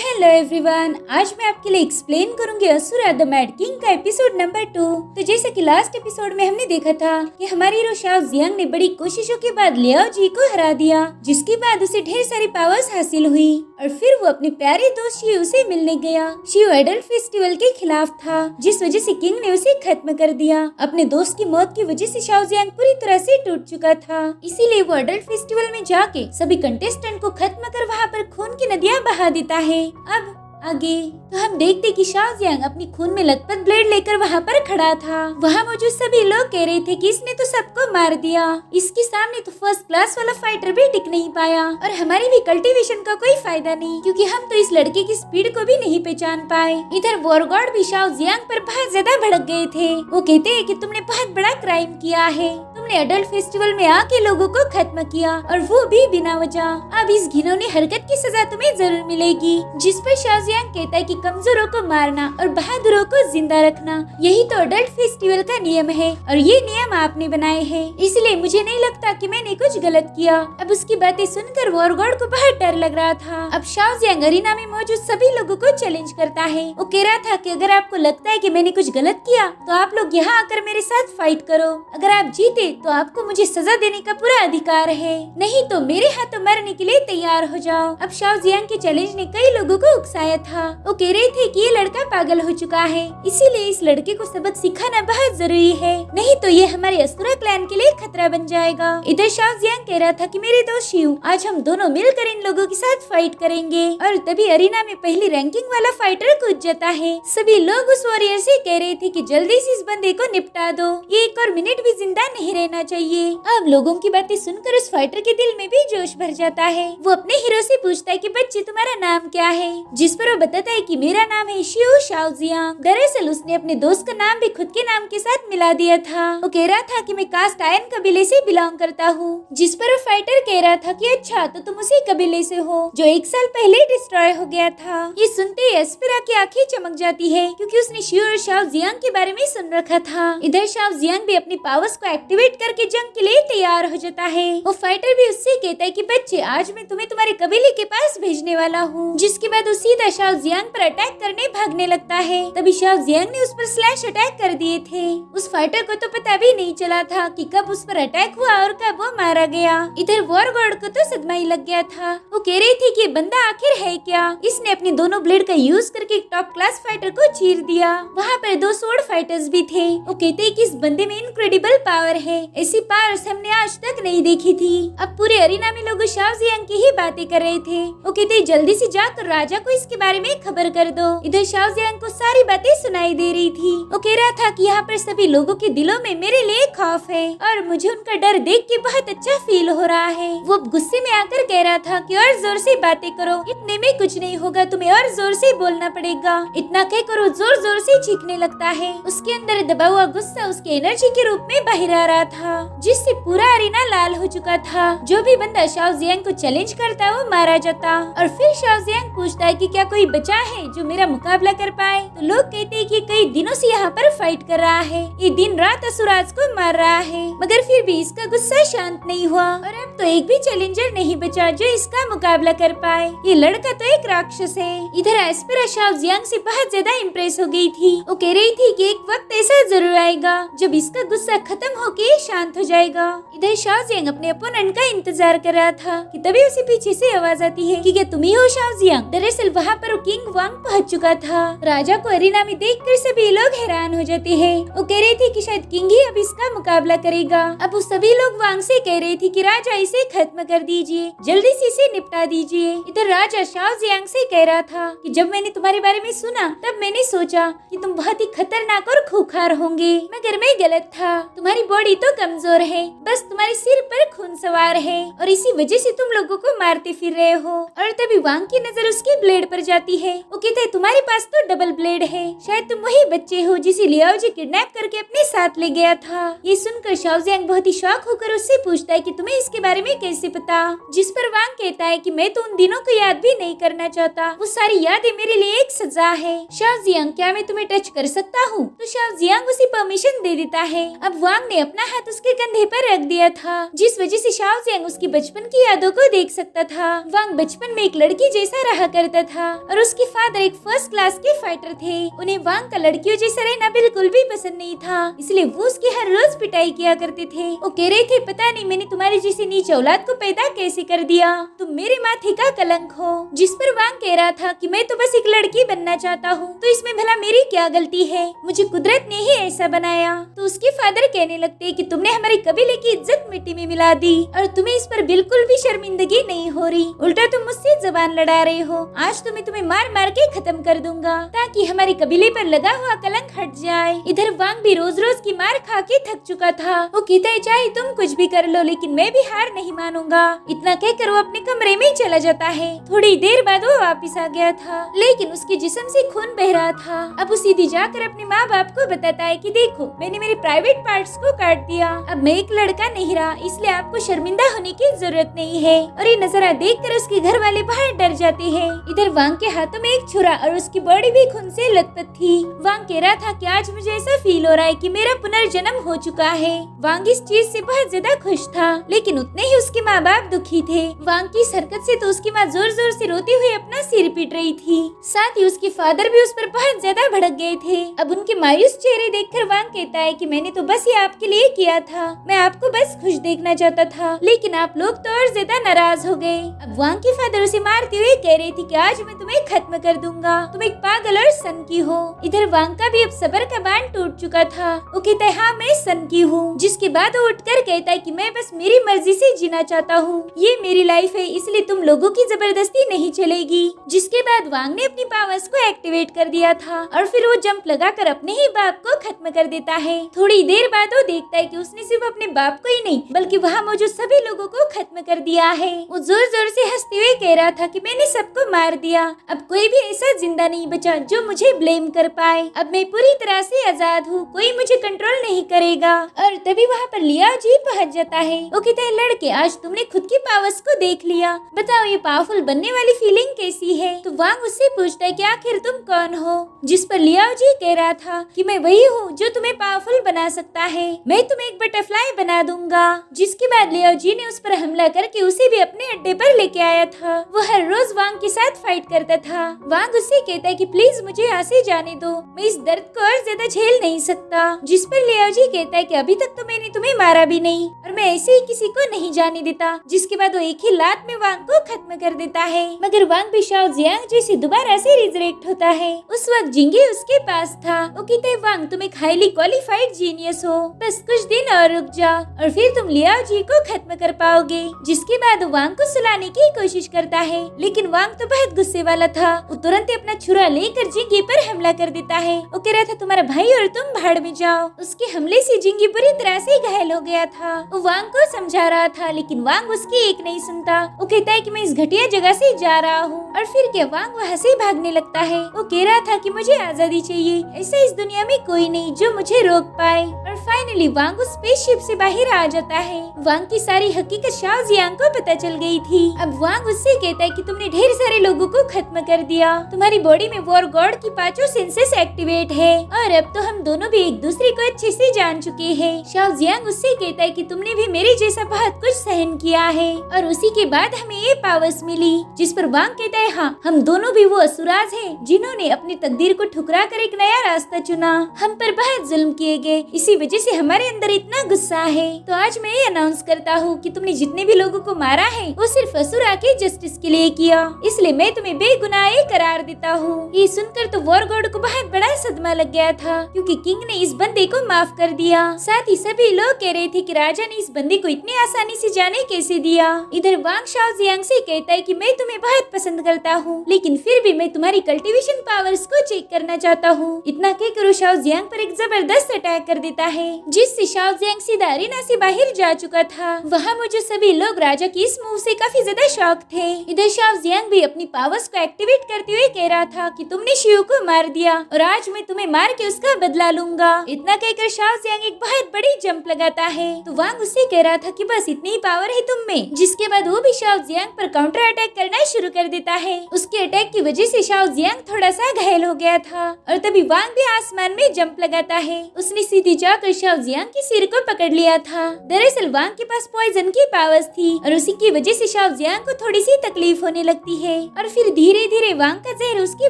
Hello everyone, आज मैं आपके लिए एक्सप्लेन करूंगी असुरा द मैड किंग का एपिसोड नंबर 2। तो जैसे कि लास्ट एपिसोड में हमने देखा था कि हमारे हीरो शाओ जियांग ने बड़ी कोशिशों के बाद लियाओ जी को हरा दिया, जिसके बाद उसे ढेर सारी पावर्स हासिल हुई और फिर वो अपने प्यारे दोस्त शियू से मिलने गया। शियू एडल्ट फेस्टिवल के खिलाफ था, जिस वजह से किंग ने उसे खत्म कर दिया। अपने दोस्त की मौत की वजह से शाओ जियांग पूरी तरह से टूट चुका था, इसीलिए वो एडल्ट फेस्टिवल में जाके सभी कंटेस्टेंट को खत्म कर वहाँ पर खून की नदियाँ बहा देता है। अब आगे तो हम देखते कि शाओ जियांग अपनी खून में लथपथ ब्लेड लेकर वहाँ पर खड़ा था। वहाँ मौजूद सभी लोग कह रहे थे कि इसने तो सबको मार दिया, इसके सामने तो फर्स्ट क्लास वाला फाइटर भी टिक नहीं पाया और हमारी भी कल्टीवेशन का कोई फायदा नहीं, क्योंकि हम तो इस लड़के की स्पीड को भी नहीं पहचान पाए। इधर वॉर गॉड भी शाओ जियांग पर बहुत ज्यादा भड़क गए थे। वो कहते हैं कि तुमने बहुत बड़ा क्राइम किया है, तुमने एडल्ट फेस्टिवल में आके लोगों को खत्म किया और वो भी बिना वजह। अब इस घिनौनी हरकत की सजा तुम्हें जरूर मिलेगी। जिस पर शाओ जियांग कहता है कि कमजोरों को मारना और बहादुरों को जिंदा रखना यही तो एडल्ट फेस्टिवल का नियम है और ये नियम आपने बनाए हैं, इसलिए मुझे नहीं लगता कि मैंने कुछ गलत किया। अब उसकी बातें सुनकर वॉर गॉड को बहुत डर लग रहा था। अब शाओ जियांग अरीना में मौजूद सभी लोगों को चैलेंज करता है। वो कह रहा था कि अगर आपको लगता है कि मैंने कुछ गलत किया तो आप लोग यहाँ आकर मेरे साथ फाइट करो। अगर आप जीते तो आपको मुझे सजा देने का पूरा अधिकार है, नहीं तो मेरे हाथों मरने के लिए तैयार हो जाओ। अब शाओ जियांग के चैलेंज ने कई लोगों को उकसाया था। वो कह रहे थे कि ये लड़का पागल हो चुका है, इसीलिए इस लड़के को सबक सिखाना बहुत जरूरी है, नहीं तो ये हमारे असुरा क्लैन के लिए खतरा बन जाएगा। इधर शाओ जियांग कह रहा था कि मेरे दोस्त शियू, आज हम दोनों मिलकर इन लोगों के साथ फाइट करेंगे। और तभी अरीना में पहली रैंकिंग वाला फाइटर कूद जाता है। सभी लोग उस वॉरियर से कह रहे थे कि जल्दी से इस बंदे को निपटा दो, ये एक और मिनट भी जिंदा नहीं रहना चाहिए। अब लोगों की बातें सुनकर उस फाइटर के दिल में भी जोश भर जाता है। वो अपने हीरो से पूछता है कि बच्चे तुम्हारा नाम क्या है, जिस पर वो बताता है कि मेरा नाम है शियू शाओ जियांग। दरअसल उसने अपने दोस्त का नाम भी खुद के नाम के साथ मिला दिया था। वो कह रहा था कि मैं कास्ट आयन कबीले से बिलोंग करता हूँ, जिस पर वो फाइटर कह रहा था कि अच्छा तो तुम उसी कबीले से हो जो 1 साल पहले डिस्ट्रॉय हो गया था। ये सुनते ही एस्पेरा की आंखें चमक जाती है, क्योंकि उसने शियू और शाओ जियांग के बारे में सुन रखा था। इधर शाओ जियांग भी अपनी पावर्स को एक्टिवेट करके जंग के लिए तैयार हो जाता है। वो फाइटर भी उससे कहता है कि बच्चे आज मैं तुम्हें तुम्हारे कबीले के पास भेजने वाला हूँ, जिसके बाद वो सीधा शाओ जियांग पर अटैक करने भागने लगता है। तभी शाओ जियांग ने उस पर स्लैश अटैक कर दिए थे। उस फाइटर को तो पता भी नहीं चला था कि कब उस पर अटैक हुआ और कब वो मारा गया। इधर वॉर गॉड को तो सदमा ही लग गया था। वो कह रही थी कि ये बंदा आखिर है क्या, इसने अपने दोनों ब्लेड का यूज करके एक टॉप क्लास फाइटर को चीर दिया। वहाँ पर 2 स्वॉर्ड फाइटर्स भी थे। वो कहते हैं कि इस बंदे में इनक्रेडिबल पावर है, ऐसी पावर्स हमने आज तक नहीं देखी थी। अब पूरे अरीना में लोग शाओ जियांग की ही बातें कर रहे थे। वो कहते जल्दी से जाकर राजा को इसके बारे में खबर कर दो। इधर शाओ जियांग को सारी बातें सुनाई दे रही थी। वो कह रहा था कि यहाँ पर सभी लोगों के दिलों में मेरे लिए खौफ है और मुझे उनका डर देख के बहुत अच्छा फील हो रहा है। वो गुस्से में आकर कह रहा था कि और जोर से बातें करो, इतने में कुछ नहीं होगा, तुम्हें और जोर से बोलना पड़ेगा। इतना कहकर वो जोर जोर से चीखने लगता है। उसके अंदर दबा हुआ गुस्सा उसके एनर्जी के रूप में बाहर आ रहा था, जिससे पूरा अरीना लाल हो चुका था। जो भी बंदा शाओ जियांग को चैलेंज करता वो मारा जाता। और फिर शाओ जियांग पूछता है कि क्या कोई बचा है जो मेरा मुकाबला कर पाए। तो लोग कहते हैं कि कई दिनों से यहाँ पर फाइट कर रहा है, ये दिन रात असुराज को मार रहा है, मगर फिर भी इसका गुस्सा शांत नहीं हुआ और अब तो एक भी चैलेंजर नहीं बचा जो इसका मुकाबला कर पाए। ये लड़का तो एक राक्षस है। इधर एस्पेरा शाओ जियांग से बहुत ज्यादा इम्प्रेस हो गई थी। वो कह रही थी कि एक वक्त ऐसा जरूर आएगा जब इसका गुस्सा खत्म होके शांत हो जाएगा। इधर शाओ जियांग अपने अपोनेंट का इंतजार कर रहा था कि तभी उसे पीछे से आवाज आती है कि क्या तुम ही हो शाओ जियांग। दरअसल वहाँ पर किंग वांग पहुँच चुका था। राजा को अरीना में देखकर सभी लोग हैरान हो जाते हैं। वो कह रहे थे कि शायद किंग ही अब इसका मुकाबला करेगा। अब वो सभी लोग वांग से कह रहे थे कि राजा इसे खत्म कर दीजिए, जल्दी से इसे निपटा दीजिए। इधर राजा शाओ जियांग से कह रहा था कि जब मैंने तुम्हारे बारे में सुना तब मैंने सोचा कि तुम बहुत ही खतरनाक और खूंखार होंगे, मगर मैं गलत था। तुम्हारी बॉडी तो कमजोर है, बस तुम्हारे सिर पर खून सवार है और इसी वजह से तुम लोगों को मारते फिर रहे हो। और तभी वांग की नजर उसके ब्लेड पर जाती है। वो वो कहता है तुम्हारे पास तो डबल ब्लेड है, शायद तुम वही बच्चे हो जिसे लियाओ जी किडनैप करके अपने साथ ले गया था। ये सुनकर शाओ जियांग बहुत ही शॉक होकर उससे पूछता है कि तुम्हें इसके बारे में कैसे पता, जिस पर वांग कहता है कि मैं तो उन दिनों को याद भी नहीं करना चाहता, वो सारी यादें मेरे लिए एक सजा है। शाओ जियांग क्या मैं तुम्हें टच कर सकता हूँ? तो शाओ जियांग उसे परमिशन दे देता है। अब वांग ने अपना हाथ उसके कंधे पर रख दिया था, जिस वजह से शाओ जियांग उसकी बचपन की यादों को देख सकता था। वांग बचपन में एक लड़की जैसा रहा करता था और उसके फादर एक फर्स्ट क्लास के फाइटर थे। उन्हें वांग का लड़कियों जैसा रहना बिल्कुल भी पसंद नहीं था, इसलिए वो उसकी हर रोज पिटाई किया करते थे। वो कह रहे थे पता नहीं मैंने तुम्हारे जैसी नीच औलाद को पैदा कैसे कर दिया, तुम मेरे माथे का कलंक हो। जिस पर वांग कह रहा था कि मैं तो बस एक लड़की बनना चाहता हूँ, तो इसमें भला मेरी क्या गलती है, मुझे कुदरत ने ही ऐसा बनाया। तो उसके फादर कहने लगते कि तुमने हमारे कबीले की इज्जत मिट्टी में मिला दी और तुम्हें इस पर बिल्कुल भी शर्मिंदगी नहीं हो रही, उल्टा तुम मुझसे जबान लड़ा रहे हो। आज तो मैं तुम्हें मार मार के खत्म कर दूंगा ताकि हमारे कबीले पर लगा हुआ कलंक हट जाए। इधर वांग भी रोज रोज की मार खा के थक चुका था। वो कहता है चाहे तुम कुछ भी कर लो लेकिन मैं भी हार नहीं मानूंगा। इतना कहकर वो अपने कमरे में चला जाता है। थोड़ी देर बाद वो वापस आ गया था, लेकिन उसके जिस्म से खून बह रहा था। अब वो सीधी जाकर अपने माँ बाप को बताता है कि देखो मैंने मेरे प्राइवेट पार्ट्स को काट दिया, अब मैं एक लड़का नहीं रहा, इसलिए आपको शर्मिंदा होने की जरूरत नहीं है। और ये नजारा देखकर उसके घर वाले बाहर डर जाते हैं। इधर वांग के हाथों में एक छुरा और उसकी बॉडी भी खून से लथपथ थी। वांग कह रहा था कि आज मुझे ऐसा फील हो रहा है कि मेरा पुनर्जन्म हो चुका है। वांग इस चीज से बहुत ज्यादा खुश था, लेकिन उतने ही उसके माँ बाप दुखी थे। वांग की इस हरकत से तो उसकी माँ जोर जोर से रोती हुई अपना सिर पीट रही थी, साथ ही उसके फादर भी उस पर बहुत ज्यादा भड़क गए थे। अब उनके मायूस चेहरे देखकर वांग कहता है कि मैंने तो बस ये आपके लिए किया था, मैं आपको बस खुश देखना चाहता था, लेकिन आप लोग तो और ज्यादा नाराज हो गए। अब वांग के फादर उसे मारते हुए कह रहे थे कि आज मैं तुम्हें खत्म कर दूंगा, तुम एक पागल और सन की हो। इधर वांग का भी अब सब्र का बांध टूट चुका था। वो कहता है हाँ मैं सन की हूँ, जिसके बाद वो उठकर कहता है कि मैं बस मेरी मर्जी से जीना चाहता हूँ, ये मेरी लाइफ है, इसलिए तुम लोगों की जबरदस्ती नहीं चलेगी। जिसके बाद वांग ने अपनी पावर्स को एक्टिवेट कर दिया था और फिर वो जंप लगाकर अपने ही बाप को खत्म कर देता है। थोड़ी देर बाद वो देखता है कि उसने सिर्फ अपने बाप को ही नहीं बल्कि वहाँ मौजूद सभी लोगों को खत्म कर दिया है। वो जोर जोर से हंसते हुए कह रहा था कि मैंने सबको मार दिया, अब कोई भी ऐसा जिंदा नहीं बचा जो मुझे ब्लेम कर पाए, अब मैं पूरी तरह से आजाद हूँ, कोई मुझे कंट्रोल नहीं करेगा। और तभी वहाँ पर लियाओ जी पहुँच जाता है। वो कहता है लड़के आज तुमने खुद की पावर्स को देख लिया, बताओ ये पावरफुल बनने वाली फीलिंग कैसी है? तो वांग उससे पूछता है कि आखिर तुम कौन हो? जिस पर लियाओ जी कह रहा था कि मैं वही हूँ जो तुम्हें पावरफुल बना सकता है, मैं तुम्हें एक बटरफ्लाई बना दूंगा। जिसके बाद लियाओ जी ने उस पर हमला करके उसे भी अपने अड्डे पर लेके आया था। वो हर रोज वांग के साथ फाइट करता था। वांग उससे कहता है कि प्लीज मुझे यहाँ से जाने दो, मैं इस दर्द को और ज्यादा झेल नहीं सकता। जिस पर लियाओ जी कहता है कि अभी तक तो मैंने तुम्हें मारा भी नहीं और मैं ऐसे ही किसी को नहीं जाने देता। जिसके बाद वो एक ही लात में वांग को खत्म कर देता है। मगर वांग भी शाओ जियांग जैसे दोबारा से रिजरेक्ट होता है। उस वक्त जिंगे उसके पास था। वो कहता है वांग तुम एक हाईली क्वालिफाइड जीनियस हो, बस कुछ दिन और रुक जाओ और फिर तुम लियाओ जी को खत्म कर पाओगे। जिसके बाद वांग को सुलाने की कोशिश करता है, लेकिन वांग तो बहुत गुस्से वाला था। वो तुरंत अपना छुरा लेकर जिंगे पर हमला कर देता है। वो कह रहा था तुम्हारा भाई और तुम भाड़ में जाओ। उसके हमले से जिंगे बुरी तरह से घायल हो गया था। वो वांग को समझा रहा था, लेकिन वांग उसकी एक नहीं सुनता। वो कहता है कि मैं इस घटिया जगह से जा रहा हूँ और फिर क्या वांग वहाँ से भागने लगता है। वो कह रहा था कि मुझे आजादी चाहिए, ऐसा इस दुनिया में कोई नहीं जो मुझे रोक पाए। और फाइनली वांग उस स्पेसशिप से बाहर आ जाता है। वांग की सारी हकीकत शाओ जियांग को पता चल गई थी। अब वांग उससे कहता है कि तुमने ढेर सारे लोगों को खत्म कर दिया, तुम्हारी बॉडी में वॉर गॉड की 5 सेंसेस एक्टिवेट है और अब तो हम दोनों भी एक दूसरे को अच्छे से जान चुके हैं। शाओ जियांग उससे कहता है कि तुमने भी मेरे जैसा बहुत कुछ सहन किया है और उसी के बाद हमें ये पावर्स मिली। जिस पर वांग कहता है हाँ हम दोनों भी वो असुराज हैं जिन्होंने अपनी तकदीर को ठुकरा कर एक नया रास्ता चुना। हम पर बहुत जुल्म किए गए, इसी वजह से हमारे अंदर इतना गुस्सा है। तो आज मैं ये अनाउंस करता हूँ कि तुमने जितने भी लोगों को मारा है वो सिर्फ असुरा के जस्टिस के लिए किया, इसलिए मैं तुम्हें बेगुनाह करार देता हूँ। ये सुनकर तो वॉर गॉड को बहुत बड़ा सदमा लग गया था, क्योंकि किंग ने इस बंदे को माफ कर दिया। साथ ही सभी लोग कह रहे थे कि राजा ने इस बंदे को इतनी आसानी से जाने कैसे दिया। इधर वांग शाओ जियांग से कहता है कि मैं तुम्हें बहुत पसंद करता हूँ, लेकिन फिर भी मैं तुम्हारी कल्टीवेशन पावर्स को चेक करना चाहता हूँ। इतना कहकर शाओ जियांग पर एक जबरदस्त अटैक कर देता है, जिससे शाओ जियांग सीधा अरेना से बाहर जा चुका था। वहाँ मौजूद सभी लोग राजा की इस मूव से काफी ज्यादा शॉक थे। इधर शाओ जियांग भी अपनी पावर्स को एक्टिवेट करते हुए कह रहा था कि तुमने शिव को मार दिया और आज मैं तुम्हें मार के उसका बदला लूंगा। इतना कहकर शाओ जियांग एक बहुत बड़ी जंप लगाता है, तो वांग उससे कह रहा था कि बस इतनी ही पावर है तुम में। जिसके बाद वो भी शाओ जियांग पर काउंटर अटैक करना शुरू कर देता है। उसके अटैक की वजह से शाओ जियांग थोड़ा सा घायल हो गया था और तभी वांग भी आसमान में जंप लगाता है। उसने सीधी जाकर शाओ जियांग के सिर को पकड़ लिया था। दरअसल वांग के पास पॉइजन की पावर्स थी और उसी की वजह से शाओ जियांग को थोड़ी सी तकलीफ होने लगती है और फिर धीरे धीरे वांग का जहर उसकी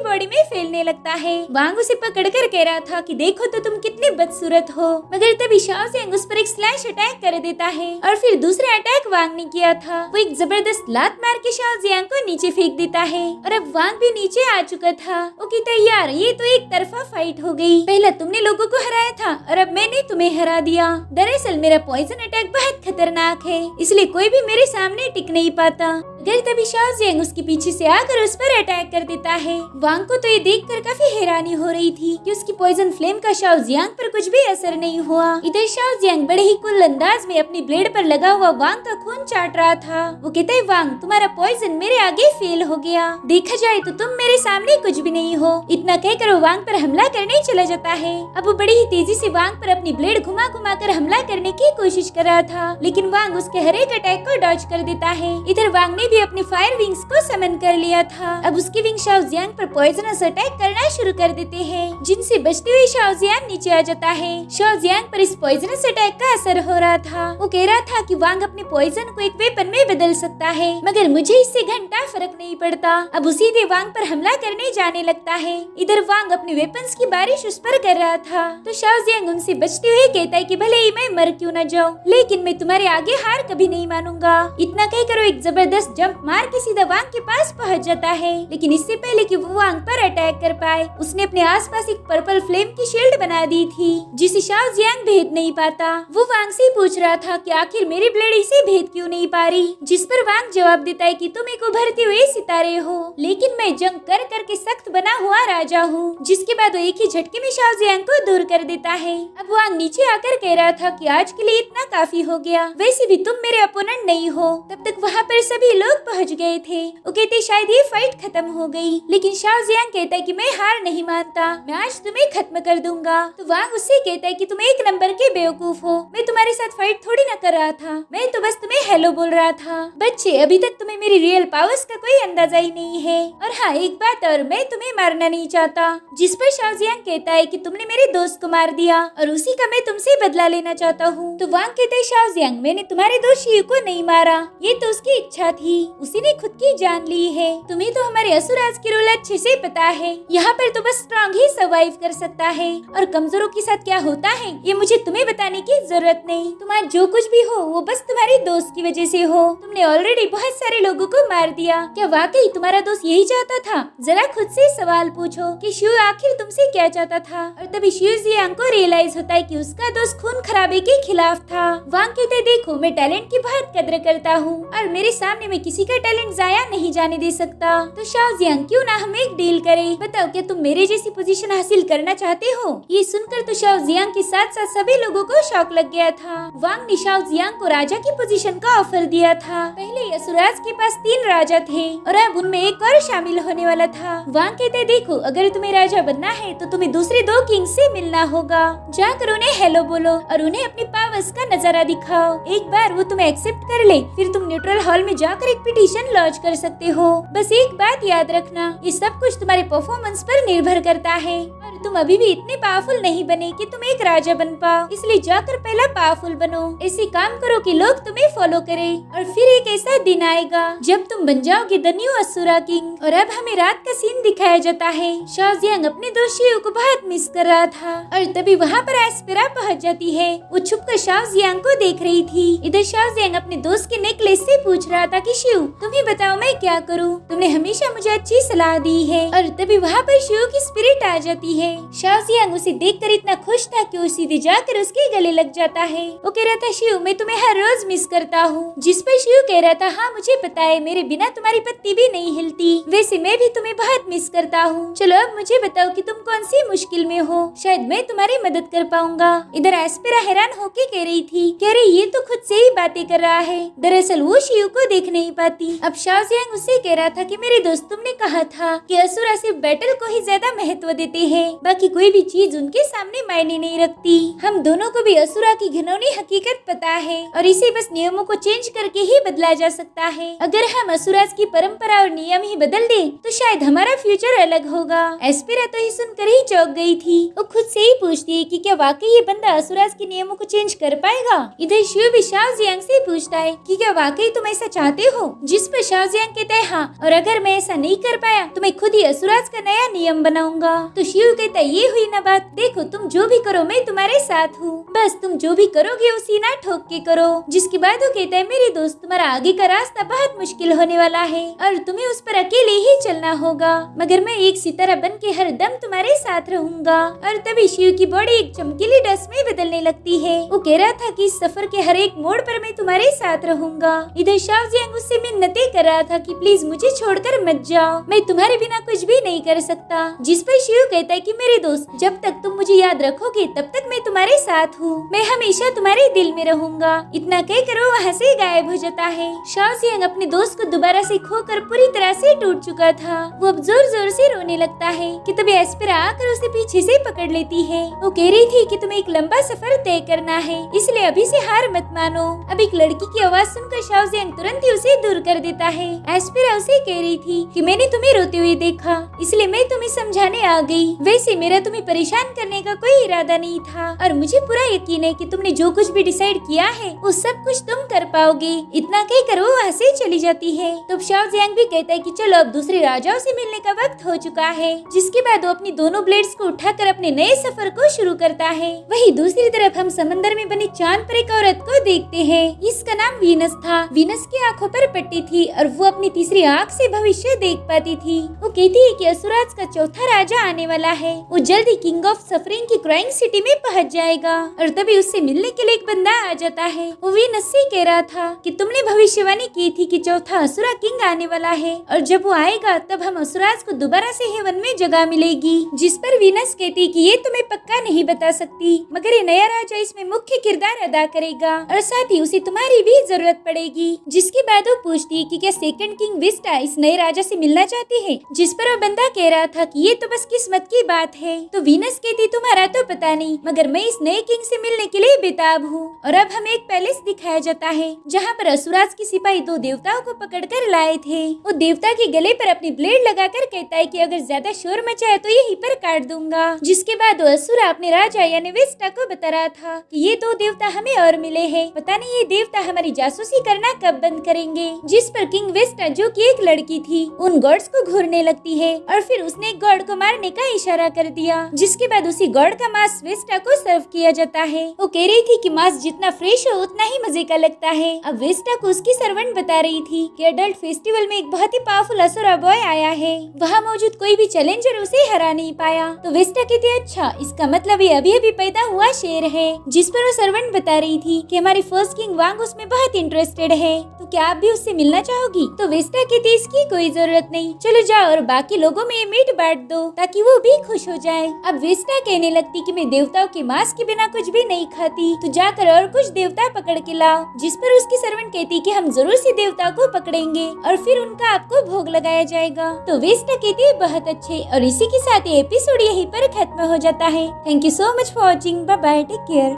बॉडी में फैलने लगता है। वांग उसे पकड़कर कह रहा था कि देखो तो तुम कितने बदसूरत हो, मगर तभी शाओ जियांग उस पर एक स्लैश अटैक कर देता है और फिर दूसरा अटैक वांग ने किया था। वो एक जबरदस्त लात मार के शाओ जियांग को नीचे फेंक देता है और अब वांग भी नीचे आ चुका था। वो कहता है यार ये तो एक तरफा फाइट हो गई, पहले तुमने लोगों को हराया था और अब मैंने तुम्हें हरा दिया। दरअसल मेरा पॉइजन अटैक बहुत खतरनाक है, इसलिए कोई भी मेरे सामने टिक नहीं पाता। अगर तभी शाओ जियांग उसके पीछे से आकर उस पर अटैक कर देता है। वांग को तो ये देखकर काफी हैरानी हो रही थी कि उसकी पॉइजन फ्लेम का शाओ जियांग पर कुछ भी असर नहीं हुआ। इधर शाओ जियांग बड़े ही कुल अंदाज में अपनी ब्लेड पर लगा हुआ वांग का खून चाट रहा था। वो कहता है वांग तुम्हारा पॉइजन मेरे आगे फेल हो गया, देखा जाए तो तुम मेरे सामने कुछ भी नहीं हो। इतना कहकर वो वांग पर हमला करने चला जाता है। अब वो बड़ी ही तेजी से वांग पर अपनी ब्लेड घुमा घुमा कर हमला करने की कोशिश कर रहा था, लेकिन वांग उसके हर एक अटैक को डॉज कर देता है। इधर वांग ने भी अपने फायर विंग्स को समन कर लिया था। अब उसके विंग शाओ जियांग पर पॉइजनस अटैक करना शुरू कर देते हैं, जिनसे बचते हुए शाओ जियांग नीचे आ जाता है। शाओ जियांग पर इस पॉइजनस अटैक का असर हो रहा था। वो कह रहा था कि वांग अपने पॉइजन को एक वेपन में बदल सकता है, मगर मुझे इससे घंटा फर्क नहीं पड़ता। अब उसी दे वांग पर हमला करने जाने लगता है। इधर वांग अपने वेपन्स की बारिश उस पर कर रहा था, तो शाओ जियांग उनसे बचते हुए कहता है कि भले ही मैं मर क्यों न जाऊं, लेकिन मैं तुम्हारे आगे हार कभी नहीं मानूंगा। इतना कहकर वो एक जबरदस्त जंप मार के सीधा वांग के पास पहुंच जाता है, लेकिन इससे पहले कि वो वांग पर अटैक कर पाए उसने अपने आसपास एक पर्पल फ्लेम की शील्ड बना दी थी, जिसे शाओ जियांग भेद नहीं पाता। वो वांग से पूछ रहा था कि आखिर मेरी ब्लेड इसे भेद क्यों नहीं पा रही, जिस पर वांग जवाब देता है कि तुम एक उभरते हुए सितारे हो, लेकिन मैं जंग कर करके सख्त बना हुआ राजा हूँ। जिसके बाद वो एक ही झटके में शाओ जियांग को दूर कर देता है। अब वांग नीचे आकर कह रहा था कि आज के लिए इतना काफी हो गया, वैसे भी तुम मेरे अपोनेंट नहीं हो। तब तक वहाँ पर सभी लोग पहुँच गए थे। वो कहते शायद ये फाइट खत्म हो गई, लेकिन शाओ जियांग कहता है कि मैं हार नहीं मानता, मैं आज तुम्हें खत्म कर दूंगा। तो वांग उससे कहता है कि तुम एक नंबर के बेवकूफ हो, मैं तुम्हारे साथ फाइट थोड़ी ना कर रहा था, मैं तो बस तुम्हें हेलो बोल रहा था। बच्चे अभी तक तुम्हें मेरी रियल पावर्स का कोई अंदाजा ही नहीं है। और हाँ एक बात और, मैं तुम्हें मारना नहीं चाहता। जिस पर शाओ जियांग कहता है कि तुमने मेरे दोस्त को मार दिया और उसी का मैं तुमसे बदला लेना चाहता हूँ। तो वांग कहता है शाओ जियांग मैंने तुम्हारे दोस्त शिव को नहीं मारा, ये तो उसकी इच्छा थी, उसी ने खुद की जान ली है। तुम्हें तो हमारे असुराज की रूल अच्छे से पता है, यहाँ पर तो बस स्ट्रॉन्ग ही सर्वाइव कर सकता है और कमजोरों के साथ क्या होता है ये मुझे तुम्हें बताने की जरूरत नहीं। तुम आज जो कुछ भी हो वो बस तुम्हारे दोस्त की वजह से हो। तुमने ऑलरेडी बहुत सारे लोगों को मार दिया, क्या वाकई तुम्हारा दोस्त यही चाहता था? जरा खुद से सवाल पूछो कि शिव आखिर तुमसे क्या चाहता था। और तभी शिव जियांग को रियलाइज होता है कि उसका दोस्त खून खराबे के खिलाफ था। वांग कहते देखो मैं टैलेंट की बहुत कदर करता हूँ और मेरे सामने मैं किसी का टैलेंट जाया नहीं जाने दे सकता। तो शाओ जियांग क्यों ना हम एक डील करें, बताओ क्या तुम मेरे जैसी पोजीशन हासिल करना चाहते हो? ये सुनकर तो शाओ जियांग के साथ साथ सभी लोगों को शौक लग गया था। वांग ने शाओ जियांग को राजा की पोजीशन का ऑफर दिया था। पहले असुराज के पास 3 राजा थे और अब उनमें एक और शामिल होने वाला था। वांग कहते देखो अगर तुम्हें राजा बनना है तो तुम्हें दूसरे 2 किंग से मिलना होगा, जाकर उन्हें हेलो बोलो और उन्हें अपनी पावर्स का नजारा दिखाओ। एक बार वो तुम्हें एक्सेप्ट कर ले फिर तुम न्यूट्रल हॉल में जाकर एक पिटीशन लॉन्च कर सकते हो। बस एक बात याद रखना, ये सब कुछ तुम्हारे परफॉर्मेंस पर निर्भर करता है और तुम अभी भी इतने पावरफुल नहीं बने कि तुम एक राजा बन पाओ, इसलिए जाकर पहला पावरफुल बनो। ऐसे काम करो कि लोग तुम्हें फॉलो करें और फिर एक ऐसा दिन आएगा जब तुम बन जाओगे द न्यू असुरा किंग। और अब हमें रात का सीन दिखाया जाता है। शाओ जियांग अपने दोस्त शिव को बहुत मिस कर रहा था और तभी वहाँ पर एस्पेरा पहुँच जाती है। वो छुपकर शाओ जियांग को देख रही थी। इधर शाओ जियांग अपने दोस्त के नेकलेस से पूछ रहा था कि शिव तुम्हें बताओ मैं क्या करूँ, तुमने हमेशा मुझे अच्छी सलाह दी है। और तभी वहाँ पर शिव की स्पिरिट आ जाती है शाओ जियांग उसे देखकर इतना खुश था कि वो सीधे जाकर उसके गले लग जाता है। वो कह रहा था, शिव मैं तुम्हें हर रोज मिस करता हूँ। जिस पर शिव कह रहा था, हाँ मुझे पता है, मेरे बिना तुम्हारी पत्ती भी नहीं हिलती, वैसे मैं भी तुम्हें बहुत मिस करता हूँ। चलो अब मुझे बताओ कि तुम कौन सी मुश्किल में हो, शायद मैं तुम्हारी मदद कर पाऊंगा। इधर एस्पेरा हैरान होके कह रही थी, कह रही ये तो खुद से ही बातें कर रहा है। दरअसल वो शिव को देख नहीं पाती। अब शाओ जियांग उससे कह रहा था कि मेरे दोस्त तुमने कहा था कि असुरा सिर्फ बैटल को ही ज्यादा महत्व देते हैं, बाकी कोई भी चीज उनके सामने मायने नहीं रखती। हम दोनों को भी असुरा की घिनौनी हकीकत पता है और इसे बस नियमों को चेंज करके ही बदला जा सकता है। अगर हम असुराज की परंपरा और नियम ही बदल दे तो शायद हमारा फ्यूचर अलग होगा। एस्पेरा तो ही सुनकर ही चौंक गई थी। वो खुद से ही पूछती है कि क्या वाकई ये बंदा असुराज के नियमों को चेंज कर पाएगा। इधर शिव भी शाओ जियांग से पूछता है कि क्या वाकई तुम ऐसा चाहते हो, जिस पर शाओ जियांग कहता है हाँ, और अगर मैं ऐसा नहीं कर पाया तो मैं खुद ही असुराज का नया नियम बनाऊंगा। तो शिव कहता है ये हुई ना बात, देखो तुम जो भी करो मैं तुम्हारे साथ हूँ, बस तुम जो भी करोगे उसी ना ठोक के करो। जिसके बाद वो कहता है मेरे दोस्त तुम्हारा आगे का रास्ता बहुत मुश्किल होने वाला है और तुम्हें उस पर अकेले ही चलना होगा, मगर मैं एक सितारा बन के हर दम तुम्हारे साथ रहूंगा। और तभी शिव की बॉडी एक चमकीली डस्ट में बदलने लगती है। वो कह रहा था कि इस सफर के हर एक मोड़ पर मैं तुम्हारे साथ रहूंगा। इधर शाओ जियांग उससे मिन्नतें कर रहा था कि प्लीज मुझे छोड़कर मत जाओ, मैं तुम्हारे बिना कुछ भी नहीं कर सकता। जिस पर शिव कहता है कि मेरे दोस्त जब तक तुम मुझे याद रखोगे तब तक मैं तुम्हारे साथ हूँ, मैं हमेशा तुम्हारे दिल में रहूंगा। इतना कहकर वो वहाँ से गायब हो जाता है। शाओ जियांग अपने दोस्त को दोबारा से खोकर पूरी तरह से टूट चुका था। वो अब जोर जोर से रोने लगता है कि तभी एस्पेरा आकर उसे पीछे से पकड़ लेती है। वो कह रही थी कि तुम्हें एक लंबा सफर तय करना है, इसलिए अभी से हार मत मानो। अब एक लड़की की आवाज सुनकर शाओ जियांग तुरंत ही उसे दूर कर देता है। एस्पेरा उसे कह रही थी कि मैंने तुम्हें रोते हुए देखा, इसलिए मैं तुम्हें समझाने आ गई। वैसे मेरा तुम्हें परेशान करने का कोई इरादा नहीं था और मुझे पूरा यकीन है कि तुमने जो कुछ भी डिसाइड किया है वो सब कुछ तुम कर पाओगे। इतना कहकर वो वहाँ से चली जाती है। तो शाओ जियांग भी कहता है कि चलो अब दूसरे राजाओं से मिलने का वक्त हो चुका है। जिसके बाद वो अपनी दोनों ब्लेड्स को उठाकर अपने नए सफर को शुरू करता है। वहीं दूसरी तरफ हम समंदर में बनी चांद पर एक औरत को देखते हैं। इसका नाम वीनस था। वीनस की आंखों पर पट्टी थी और वो अपनी तीसरी आंख से भविष्य देख पाती थी। वो कहती है कि असुराज का चौथा राजा आने वाला है, वो जल्द ही किंग ऑफ सफरिंग की क्राइंग सिटी में पहुंच जाएगा। और तभी उससे मिलने के लिए एक बंदा आ जाता है। वो वीनस से कह रहा था कि तुमने भविष्यवाणी की थी कि चौथा असुरा किंग आने वाला है और जब वो आएगा तब हम असुराज को दोबारा से हेवन में जगह मिलेगी। जिस पर वीनस कहती कि ये तुम्हें पक्का नहीं बता सकती, मगर ये नया राजा इसमें मुख्य किरदार अदा करेगा और साथ ही उसे तुम्हारी भी जरूरत पड़ेगी। जिसके बाद वो पूछती कि क्या सेकंड किंग विस्टा इस नए राजा से मिलना चाहती है। जिस पर वो बंदा कह रहा था कि ये तो बस किस्मत की बात है। तो वीनस कहती तुम्हारा तो पता नहीं, मगर मैं इस नए किंग से मिलने के लिए बेताब हूँ। और अब हमें एक पैलेस दिखाया जाता है जहाँ पर असुराज की सिपाही दो देवताओं को पकड़कर लाए थे। वो देवता के गले पर अपनी ब्लेड लगाकर कहता है कि अगर ज्यादा शोर मचाए तो यहीं पर काट दूंगा। जिसके बाद वो असुरा अपने राजा यानी विस्टा को बता रहा था कि ये दो देवता हमें और मिले हैं, पता नहीं ये देवता हमारी जासूसी करना कब बंद करेंगे। जिस पर किंग विस्टा जो कि एक लड़की थी उन गॉड्स को घूरने लगती है और फिर उसने एक गॉड को मारने का इशारा कर दिया। जिसके बाद उसी गॉड का मांस विस्टा को सर्व किया जाता है। वो कह रही थी कि मांस जितना फ्रेश हो उतना ही मजे का लगता है। अब विस्टा को उसकी सर्वेंट बता रही थी कि अडल्ट फेस्टिवल में एक बहुत ही पावरफुल असुरा बॉय आया है, वहाँ मौजूद कोई भी चैलेंजर उसे हरा नहीं पाया। तो विस्टा कहती है अच्छा इसका मतलब ये अभी अभी पैदा हुआ शेर है। जिस पर वो सर्वेंट बता रही थी कि हमारी फर्स्ट किंग वांग उसमें बहुत इंटरेस्टेड है, तो क्या आप भी उससे मिलना चाहोगी। तो विस्टा कहती इसकी कोई जरूरत नहीं, चलो जाओ और बाकी लोगों में ये मीट बांट दो ताकि वो भी खुश हो जाए। अब विस्टा कहने लगती कि मैं देवताओं के मांस के बिना कुछ भी नहीं खाती, तो जाकर और कुछ देवता पकड़ के लाओ। जिस पर उसकी सर्वेंट कहती कि हम जरूर से देवता को पकड़ेंगे और फिर उनका आपको भोग लगाया जाएगा। तो विस्टा कहती है बहुत अच्छे। और इसी के साथ ये एपिसोड यहीं पर खत्म हो जाता है। Thank you so much for watching. Bye bye, take care.